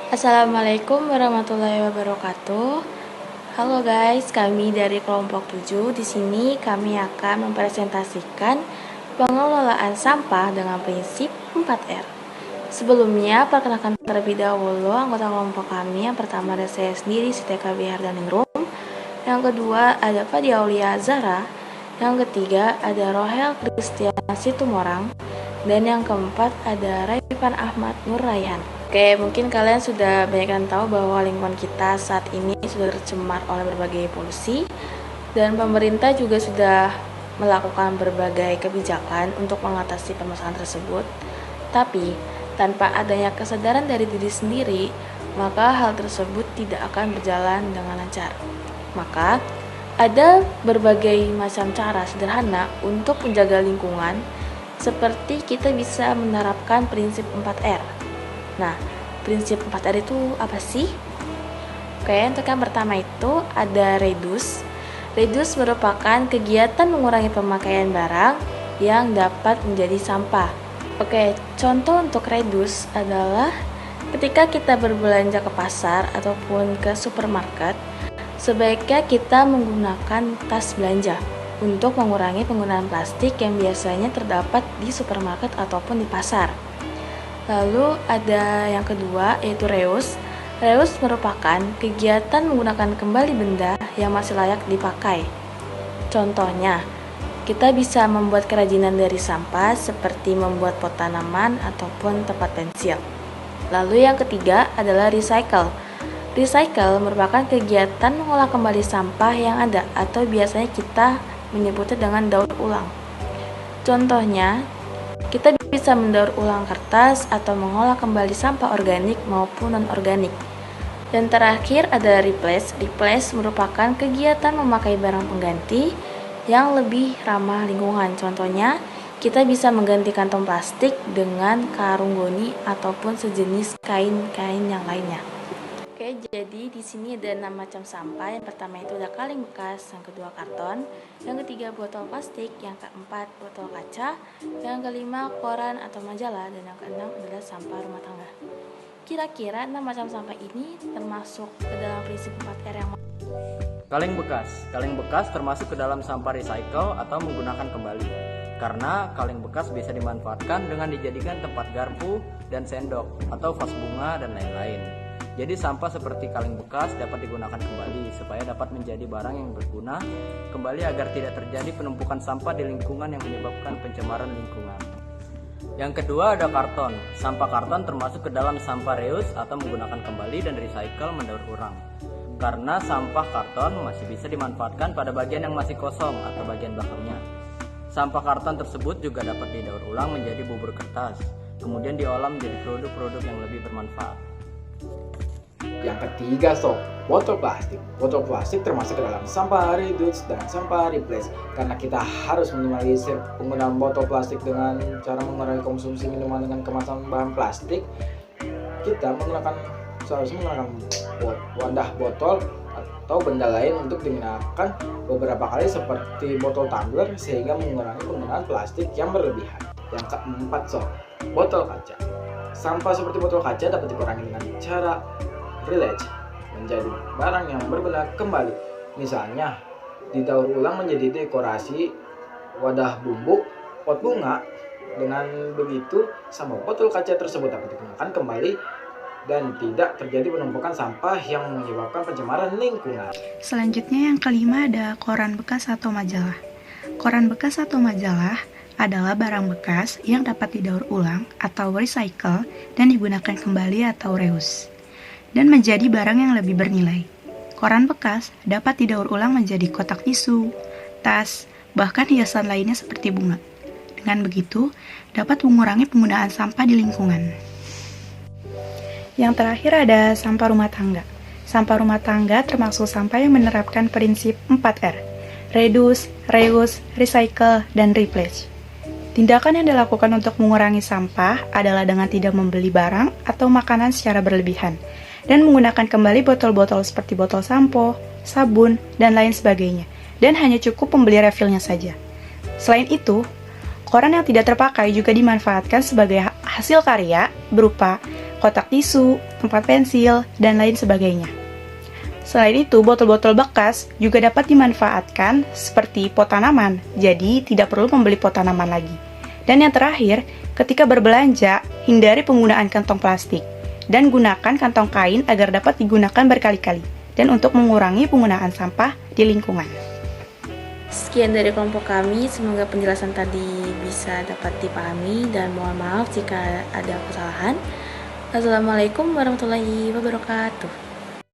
Assalamualaikum warahmatullahi wabarakatuh. Halo guys, kami dari kelompok 7. Di sini kami akan mempresentasikan pengelolaan sampah dengan prinsip 4R. Sebelumnya, perkenalkan terlebih dahulu anggota kelompok kami. Yang pertama ada saya sendiri, Siti Kabihar Daningrum. Yang kedua ada Fadia Aulia Zara. Yang ketiga ada Rohel Kristiana Situmorang. Dan yang keempat ada Raivan Ahmad Nur Raihan. Oke, mungkin kalian sudah banyak yang tahu bahwa lingkungan kita saat ini sudah tercemar oleh berbagai polusi, dan pemerintah juga sudah melakukan berbagai kebijakan untuk mengatasi permasalahan tersebut. Tapi, tanpa adanya kesadaran dari diri sendiri, maka hal tersebut tidak akan berjalan dengan lancar. Maka, ada berbagai macam cara sederhana untuk menjaga lingkungan, seperti kita bisa menerapkan prinsip 4R. Nah, prinsip 4R itu apa sih? Oke, untuk yang pertama itu ada reduce. Reduce merupakan kegiatan mengurangi pemakaian barang yang dapat menjadi sampah. Oke, contoh untuk reduce adalah ketika kita berbelanja ke pasar ataupun ke supermarket, sebaiknya kita menggunakan tas belanja untuk mengurangi penggunaan plastik yang biasanya terdapat di supermarket ataupun di pasar. Lalu ada yang kedua yaitu reuse. Reuse merupakan kegiatan menggunakan kembali benda yang masih layak dipakai. Contohnya, kita bisa membuat kerajinan dari sampah seperti membuat pot tanaman ataupun tempat pensil. Lalu yang ketiga adalah recycle. Recycle merupakan kegiatan mengolah kembali sampah yang ada atau biasanya kita menyebutnya dengan daur ulang. Contohnya, kita bisa mendaur ulang kertas atau mengolah kembali sampah organik maupun non-organik. Dan terakhir ada replace. Replace merupakan kegiatan memakai barang pengganti yang lebih ramah lingkungan. Contohnya, kita bisa mengganti kantong plastik dengan karung goni ataupun sejenis kain-kain yang lainnya. Oke, jadi di sini ada 6 macam sampah. Yang pertama itu ada kaleng bekas, yang kedua karton, yang ketiga botol plastik, yang keempat botol kaca, yang kelima koran atau majalah, dan yang keenam adalah sampah rumah tangga. Kira-kira 6 macam sampah ini termasuk ke dalam prinsip 4R yang Kaleng bekas. Kaleng bekas termasuk ke dalam sampah recycle atau menggunakan kembali. Karena kaleng bekas bisa dimanfaatkan dengan dijadikan tempat garpu dan sendok atau vas bunga dan lain-lain. Jadi sampah seperti kaleng bekas dapat digunakan kembali supaya dapat menjadi barang yang berguna kembali agar tidak terjadi penumpukan sampah di lingkungan yang menyebabkan pencemaran lingkungan. Yang kedua ada karton. Sampah karton termasuk ke dalam sampah reuse atau menggunakan kembali dan recycle mendaur ulang. Karena sampah karton masih bisa dimanfaatkan pada bagian yang masih kosong atau bagian belakangnya. Sampah karton tersebut juga dapat didaur ulang menjadi bubur kertas, kemudian diolah menjadi produk-produk yang lebih bermanfaat. Yang ketiga sob, botol plastik. Botol plastik termasuk ke dalam sampah reduce dan sampah replace. Karena kita harus minimalisir penggunaan botol plastik dengan cara mengurangi konsumsi minuman dengan kemasan bahan plastik, kita seharusnya menggunakan wadah botol atau benda lain untuk digunakan beberapa kali seperti botol tumbler sehingga mengurangi penggunaan plastik yang berlebihan. Yang keempat sob, botol kaca. Sampah seperti botol kaca dapat dikurangi dengan cara reuse menjadi barang yang berguna kembali. Misalnya, didaur ulang menjadi dekorasi wadah bumbu, pot bunga. Dengan begitu, sampah botol kaca tersebut dapat digunakan kembali dan tidak terjadi penumpukan sampah yang menyebabkan pencemaran lingkungan. Selanjutnya yang kelima ada koran bekas atau majalah. Koran bekas atau majalah adalah barang bekas yang dapat didaur ulang atau recycle dan digunakan kembali atau reuse, dan menjadi barang yang lebih bernilai. Koran bekas dapat didaur ulang menjadi kotak tisu, tas, bahkan hiasan lainnya seperti bunga. Dengan begitu, dapat mengurangi penggunaan sampah di lingkungan. Yang terakhir ada sampah rumah tangga. Sampah rumah tangga termasuk sampah yang menerapkan prinsip 4R, reduce, reuse, recycle, dan replace. Tindakan yang dilakukan untuk mengurangi sampah adalah dengan tidak membeli barang atau makanan secara berlebihan, dan menggunakan kembali botol-botol seperti botol sampo, sabun, dan lain sebagainya, dan hanya cukup membeli refillnya saja. Selain itu, koran yang tidak terpakai juga dimanfaatkan sebagai hasil karya berupa kotak tisu, tempat pensil, dan lain sebagainya. Selain itu, botol-botol bekas juga dapat dimanfaatkan seperti pot tanaman, jadi tidak perlu membeli pot tanaman lagi. Dan yang terakhir, ketika berbelanja, hindari penggunaan kantong plastik dan gunakan kantong kain agar dapat digunakan berkali-kali dan untuk mengurangi penggunaan sampah di lingkungan. Sekian dari kelompok kami, semoga penjelasan tadi bisa dapat dipahami dan mohon maaf jika ada kesalahan. Assalamualaikum warahmatullahi wabarakatuh.